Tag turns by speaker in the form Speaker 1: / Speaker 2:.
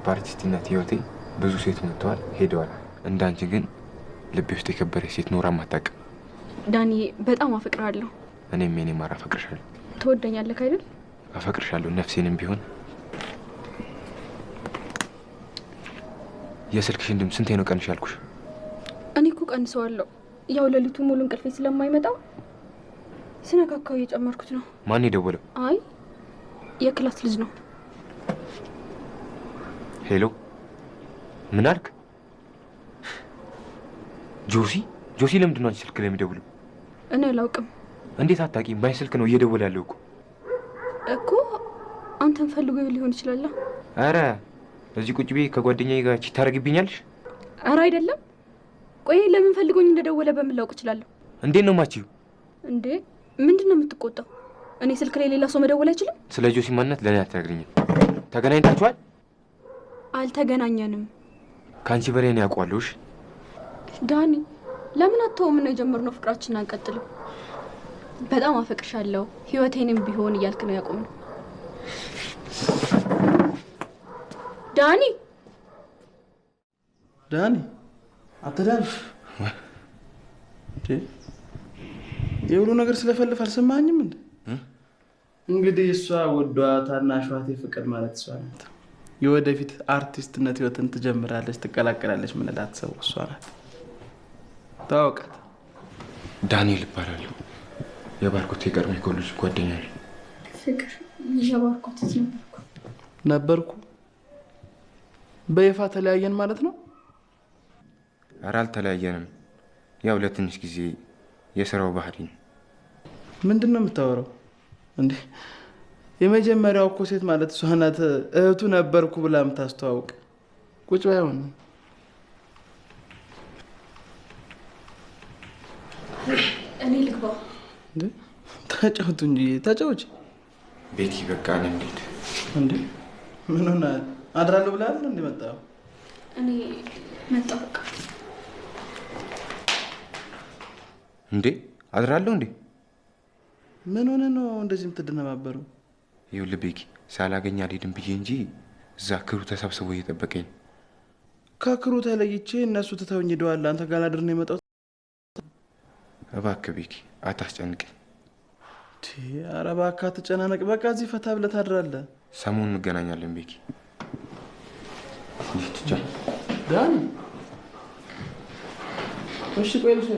Speaker 1: በአርቲስትነት ህይወቴ ብዙ ሴት መጥተዋል ሄደዋል። እንዳንቺ ግን ልቤ ውስጥ የከበረች ሴት ኖራ አታውቅም።
Speaker 2: ዳኒ በጣም አፈቅራለሁ።
Speaker 1: እኔም የኔ ማር አፈቅርሻለሁ።
Speaker 2: ትወደኛለህ አይደል?
Speaker 1: አፈቅርሻለሁ ነፍሴንም ቢሆን። የስልክሽን ድምፅ ስንቴ ነው ቀንሽ ያልኩሽ?
Speaker 2: እኔ እኮ ቀንሰዋለሁ። ያው ሌሊቱ ሙሉ እንቅልፌ ስለማይመጣ ስነካካው እየጨመርኩት ነው።
Speaker 1: ማን የደወለው?
Speaker 2: አይ የክላስ ልጅ ነው።
Speaker 1: ሄሎ ምን አልክ? ጆሲ ለምንድን ነው አንቺ ስልክ ላይ የሚደውለው?
Speaker 2: እኔ አላውቅም።
Speaker 1: እንዴት አታውቂም? ባይ ስልክ ነው እየደወለ ያለው
Speaker 2: እኮ አንተን ፈልጎ ሊሆን ይችላል።
Speaker 1: አረ እዚህ ቁጭ ብዬ ከጓደኛዬ ጋር ቺት ታረግብኛለሽ?
Speaker 2: አረ አይደለም። ቆይ ለምን ፈልጎኝ እንደደወለ በምን ላውቅ እችላለሁ?
Speaker 1: እንዴት ነው ማቺው?
Speaker 2: እንዴ ምንድነው የምትቆጣው? እኔ ስልክ ላይ ሌላ ሰው መደወል አይችልም?
Speaker 1: ስለ ጆሲ ማንነት ለኔ አትነግሪኝም? ተገናኝታችኋል?
Speaker 2: አልተገናኘንም።
Speaker 1: ካንቺ በላይ ነው ያውቀዋለሁሽ።
Speaker 2: ዳኒ ለምን አትተውም? ነው የጀመርነው ፍቅራችንን አንቀጥልም? በጣም አፈቅርሻለሁ ህይወቴንም ቢሆን እያልክ ነው ያቆምነው። ዳኒ
Speaker 3: አትዳን የሁሉ ነገር ስለፈልፍ አልሰማኝም እንዴ? እንግዲህ እሷ ወዷ ታናሿ ፍቅር ማለት እሷ ናት። የወደፊት አርቲስትነት ህይወትን ትጀምራለች፣ ትቀላቀላለች። ምን ላት ሰው እሷ ናት። ታውቃት።
Speaker 1: ዳንኤል እባላለሁ። የባርኮት የቀድሞ ኮሌጅ ጓደኛ ነኝ።
Speaker 2: ፍቅር የባርኮት
Speaker 3: ነበርኩ። በይፋ ተለያየን ማለት ነው?
Speaker 1: ኧረ አልተለያየንም። ያው ለትንሽ ጊዜ የሥራው ባህሪ ነው።
Speaker 3: ምንድነው የምታወራው እንዴ? የመጀመሪያው እኮ ሴት ማለት እሷ ናት። እህቱ ነበርኩ ብላ የምታስተዋውቅ። ቁጭ ባይሆን
Speaker 2: እኔ ልግባ
Speaker 3: እንዴ? ተጫውቱ እንጂ ተጫውች።
Speaker 1: ቤቲ በቃ ነው እንዴት
Speaker 3: እንዴ? ምን ሆነ? አድራለሁ ብለሃል እንዴ? መጣሁ
Speaker 2: እኔ መጣሁ በቃ።
Speaker 1: እንዴ አድራለሁ እንዴ?
Speaker 3: ምን ሆነ ነው እንደዚህ የምትደነባበረው?
Speaker 1: ይኸውልህ ቤኪ ሳላገኝ አልሄድም ብዬ እንጂ እዛ ክሩ ተሰብስቦ እየጠበቀኝ ነው።
Speaker 3: ከክሩ ተለይቼ እነሱ ትተውኝ ሄደዋል። አንተ ጋር ላድር ነው የመጣሁት።
Speaker 1: እባክህ ቤኪ አታስጨንቀኝ።
Speaker 3: ኧረ እባክህ አትጨናነቅ። በቃ እዚህ ፈታ ብለህ ታድራለህ።
Speaker 1: ሰሞኑን እንገናኛለን ቤኪ።
Speaker 3: ዳኒ እሺ ቆይ ልሽ